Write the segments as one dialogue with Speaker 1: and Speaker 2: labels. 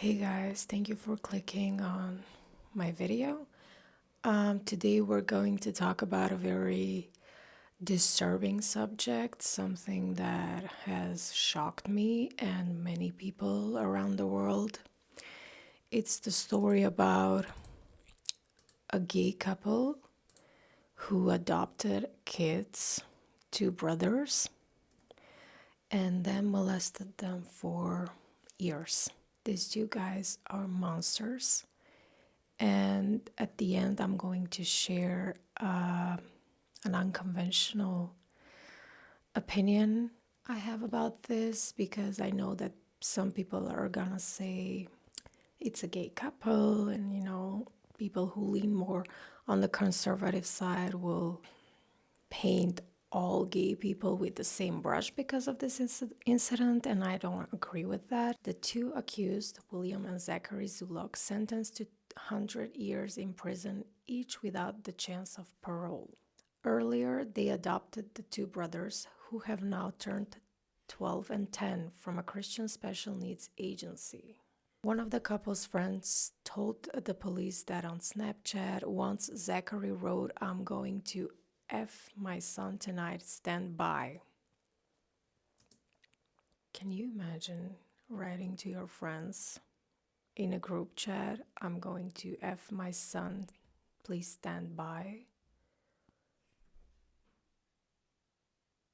Speaker 1: Hey guys, thank you for clicking on my video. Today we're going to talk about a very disturbing subject, something that has shocked me and many people around the world. It's the story about a gay couple who adopted kids, two brothers, and then molested them for years. These two guys are monsters. And at the end, I'm going to share an unconventional opinion I have about this because I know that some people are gonna say it's a gay couple, and people who lean more on the conservative side will paint all gay people with the same brush because of this incident, and I don't agree with that. The two accused, William and Zachary Zulock, sentenced to 100 years in prison, each without the chance of parole. Earlier, they adopted the two brothers, who have now turned 12 and 10, from a Christian special needs agency. One of the couple's friends told the police that on Snapchat, once Zachary wrote, "I'm going to F my son tonight, stand by." Can you imagine writing to your friends in a group chat, "I'm going to F my son, please stand by"?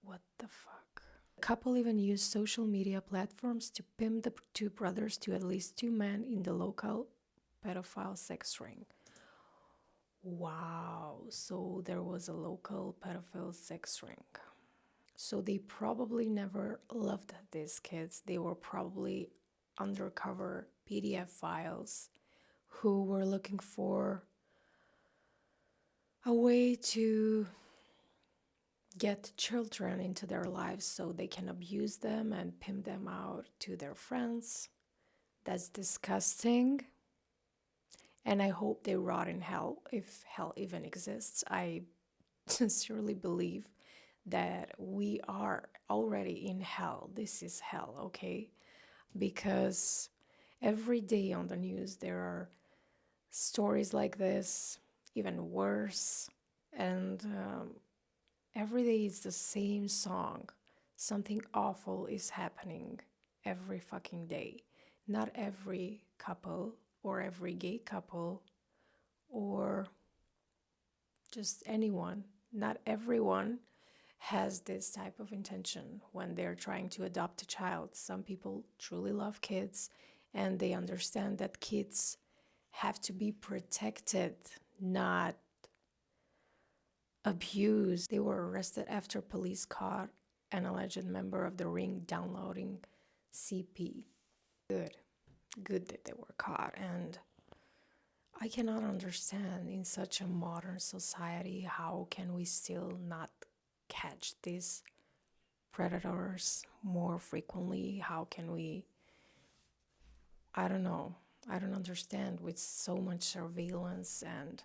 Speaker 1: What the fuck? The couple even used social media platforms to pimp the two brothers to at least two men in the local pedophile sex ring. Wow, so there was a local pedophile sex ring. So they probably never loved these kids. They were probably undercover PDF files who were looking for a way to get children into their lives so they can abuse them and pimp them out to their friends. That's disgusting. And I hope they rot in hell, if hell even exists. I sincerely believe that we are already in hell. This is hell, okay? Because every day on the news there are stories like this, even worse, and every day is the same song. Something awful is happening every fucking day. Not every couple or every gay couple or just anyone, not everyone has this type of intention when they're trying to adopt a child. Some people truly love kids and they understand that kids have to be protected, not abused. They were arrested after police caught an alleged member of the ring downloading CP. Good that they were caught. And I cannot understand, in such a modern society, how can we still not catch these predators more frequently? How can we, I don't know, I don't understand, with so much surveillance, and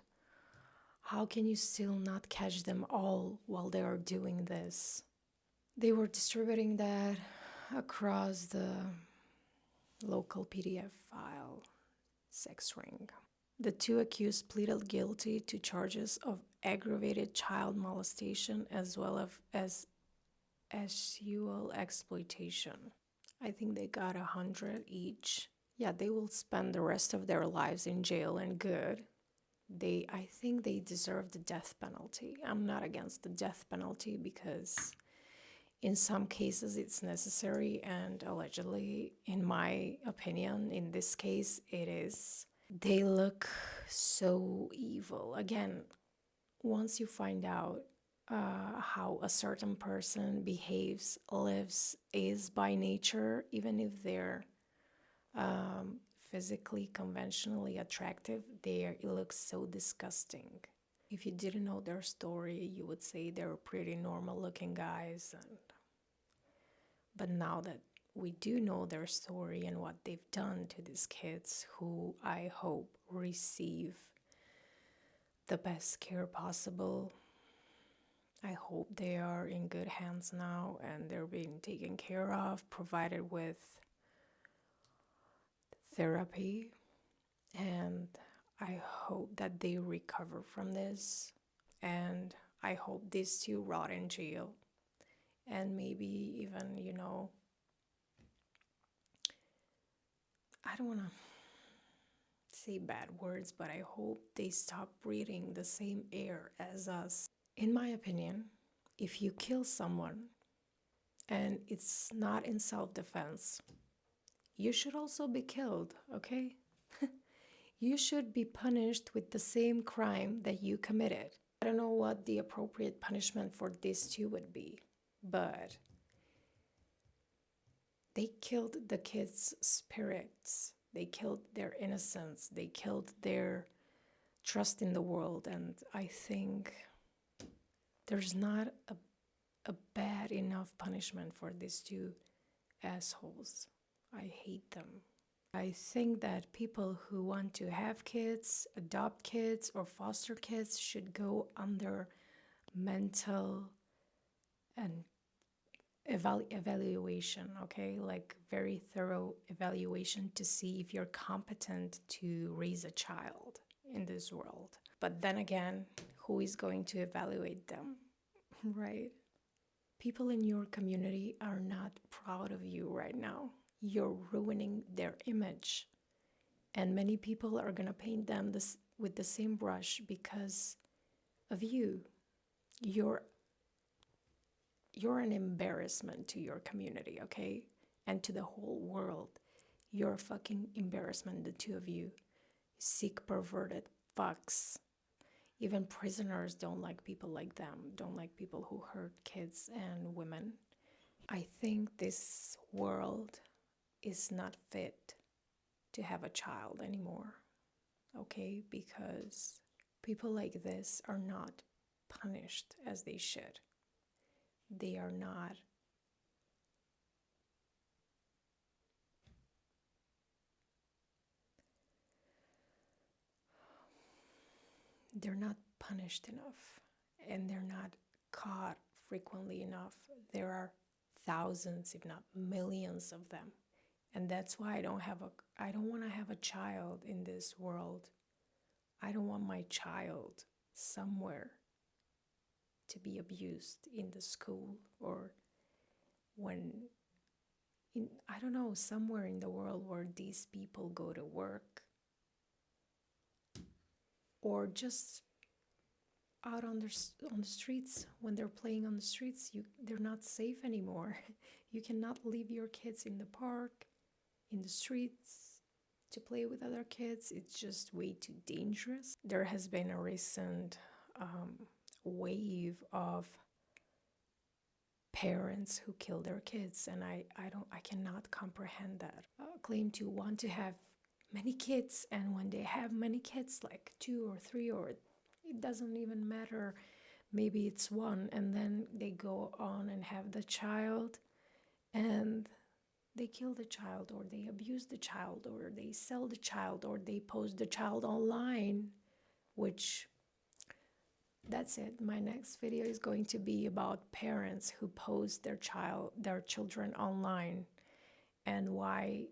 Speaker 1: how can you still not catch them all while they are doing this? They were distributing that across the local PDF file sex ring. The two accused pleaded guilty to charges of aggravated child molestation as well as sexual exploitation. I think they got 100 each. Yeah, they will spend the rest of their lives in jail, and good. I think they deserve the death penalty. I'm not against the death penalty because in some cases it's necessary, and allegedly, in my opinion, in this case, it is. They look so evil. Again, once you find out how a certain person behaves, lives, is by nature, even if they're physically, conventionally attractive, it looks so disgusting. If you didn't know their story, you would say they're pretty normal looking guys. But now that we do know their story and what they've done to these kids, who I hope receive the best care possible, I hope they are in good hands now and they're being taken care of, provided with therapy, and I hope that they recover from this. And I hope these two rot in jail. And maybe even, I don't want to say bad words, but I hope they stop breathing the same air as us. In my opinion, if you kill someone and it's not in self-defense, you should also be killed, okay? You should be punished with the same crime that you committed. I don't know what the appropriate punishment for these two would be, but they killed the kids' spirits. They killed their innocence. They killed their trust in the world. And I think there's not a bad enough punishment for these two assholes. I hate them. I think that people who want to have kids, adopt kids, or foster kids should go under mental and evaluation, okay? Like very thorough evaluation to see if you're competent to raise a child in this world. But then again, who is going to evaluate them, right? People in your community are not proud of you right now. You're ruining their image. And many people are going to paint them with the same brush because of you. You're an embarrassment to your community, okay? And to the whole world. You're a fucking embarrassment, the two of you. Sick, perverted fucks. Even prisoners don't like people like them, don't like people who hurt kids and women. I think this world is not fit to have a child anymore, okay? Because people like this are not punished as they should. They are not punished enough, and they're not caught frequently enough. There are thousands, if not millions of them. And that's why I don't want to have a child in this world. I don't want my child somewhere to be abused in the school or I don't know, somewhere in the world where these people go to work or just out on the streets. When they're playing on the streets, they're not safe anymore. You cannot leave your kids in the park, in the streets, to play with other kids. It's just way too dangerous. There has been a recent wave of parents who kill their kids, and I cannot comprehend that. Claim to want to have many kids, and when they have many kids, like 2 or 3, or it doesn't even matter, maybe it's 1, and then they go on and have the child, and they kill the child, or they abuse the child, or they sell the child, or they post the child online, which that's it. My next video is going to be about parents who post their children online, and why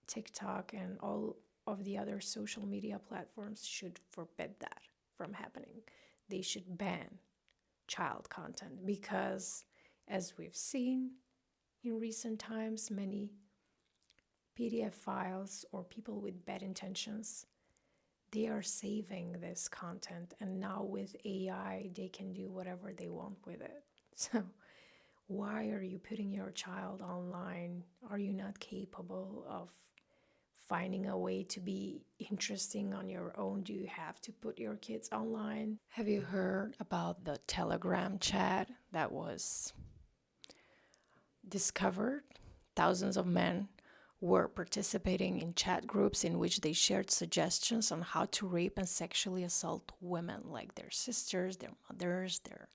Speaker 1: TikTok and all of the other social media platforms should forbid that from happening. They should ban child content because, as we've seen in recent times, many PDF files or people with bad intentions, they are saving this content, and now with AI they can do whatever they want with it. So why are you putting your child online? Are you not capable of finding a way to be interesting on your own? Do you have to put your kids online? Have you heard about the Telegram chat that was discovered? Thousands of men were participating in chat groups in which they shared suggestions on how to rape and sexually assault women, like their sisters, their mothers, their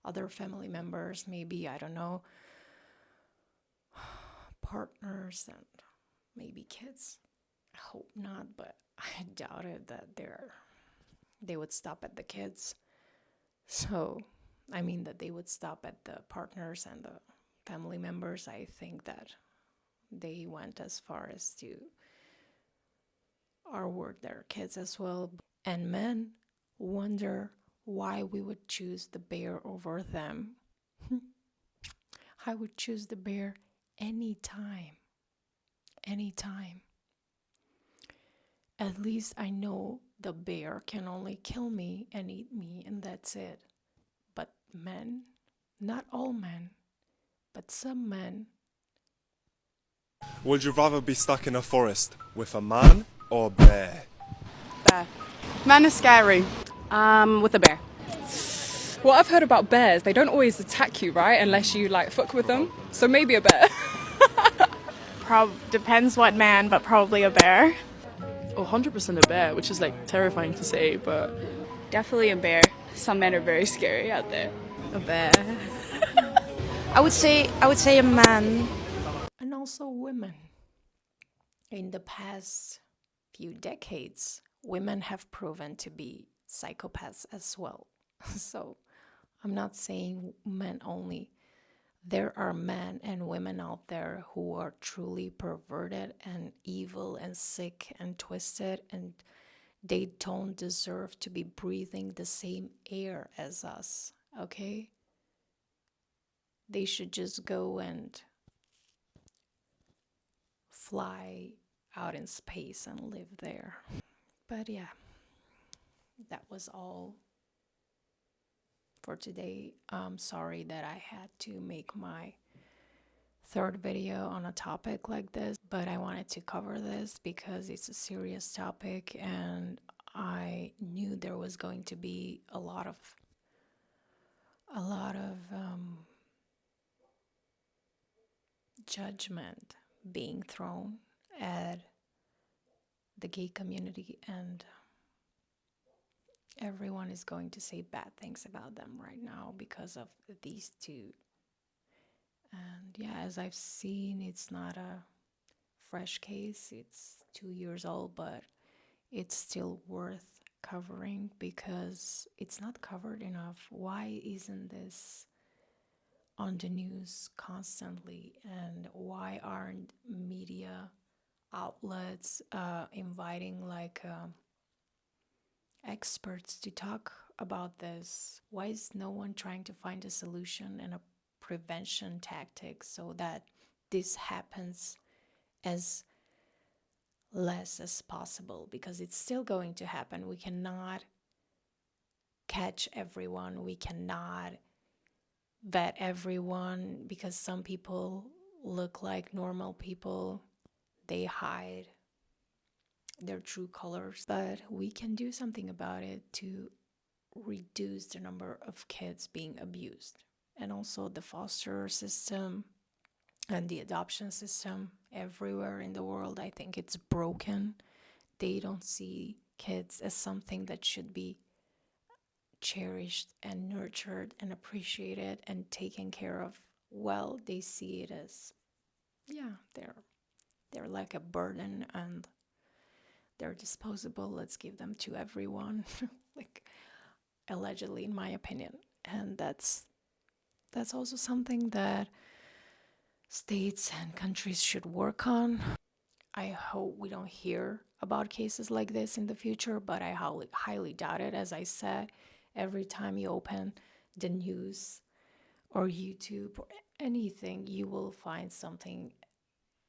Speaker 1: other family members, maybe, I don't know, partners, and maybe kids. I hope not, but I doubt it that they would stop at the kids. So, I mean that they would stop at the partners and the family members. I think that they went as far as to or their kids as well. And men wonder why we would choose the bear over them. I would choose the bear anytime. Anytime. At least I know the bear can only kill me and eat me, and that's it. But men, not all men, but some men.
Speaker 2: Would you rather be stuck in a forest with a man or a bear?
Speaker 3: Bear. Men are scary.
Speaker 4: With a bear.
Speaker 5: What I've heard about bears, they don't always attack you, right? Unless you like fuck with them. So maybe a bear.
Speaker 3: Depends what man, but probably a bear.
Speaker 4: Oh, 100% a bear, which is like terrifying to say, but
Speaker 6: Definitely a bear. Some men are very scary out there.
Speaker 4: a bear.
Speaker 7: I would say a man.
Speaker 1: And also women. In the past few decades, women have proven to be psychopaths as well. So I'm not saying men only. There are men and women out there who are truly perverted and evil and sick and twisted, and they don't deserve to be breathing the same air as us, okay? They should just go and fly out in space and live there. But yeah, that was all for today. I'm sorry that I had to make my third video on a topic like this, but I wanted to cover this because it's a serious topic, and I knew there was going to be a lot of judgment being thrown at the gay community, and everyone is going to say bad things about them right now because of these two. And yeah, as I've seen, it's not a fresh case. It's 2 years old, but it's still worth covering because it's not covered enough. Why isn't this on the news constantly? And why aren't media outlets inviting experts to talk about this? Why is no one trying to find a solution and a prevention tactic so that this happens as less as possible? Because it's still going to happen. We cannot catch everyone. We cannot vet everyone because some people look like normal people. They hide their true colors, but we can do something about it to reduce the number of kids being abused. And also the foster system and the adoption system everywhere in the world, I think it's broken. They don't see kids as something that should be cherished and nurtured and appreciated and taken care of. Well, they see it as, yeah, they're like a burden and they're disposable. Let's give them to everyone. Like, allegedly, in my opinion. And that's also something that states and countries should work on. I hope we don't hear about cases like this in the future, but I highly doubt it. As I said, every time you open the news or YouTube or anything, you will find something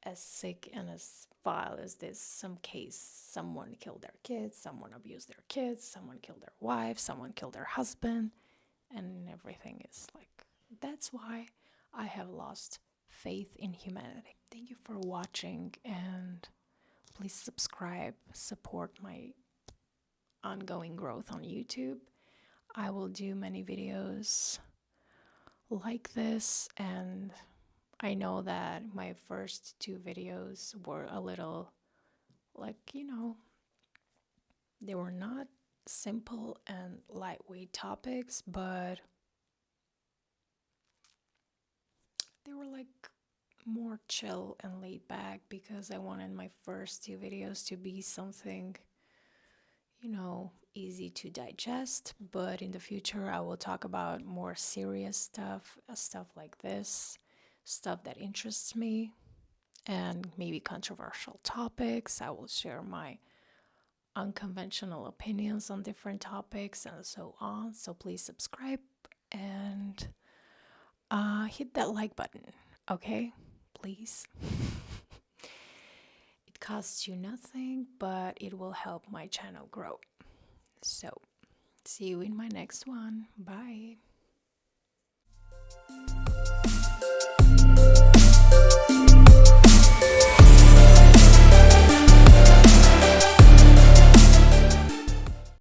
Speaker 1: as sick and as vile as this. Some case, someone killed their kids, someone abused their kids, someone killed their wife, someone killed their husband, and everything is like, that's why I have lost faith in humanity. Thank you for watching, and please subscribe, support my ongoing growth on YouTube. I will do many videos like this, and I know that my first 2 videos were a little they were not simple and lightweight topics, but they were more chill and laid back because I wanted my first 2 videos to be something, easy to digest. But in the future, I will talk about more serious stuff like this, stuff that interests me, and maybe controversial topics. I will share my unconventional opinions on different topics and so on. So please subscribe and hit that like button, okay? Please. It costs you nothing, but it will help my channel grow. So, see you in my next one. Bye.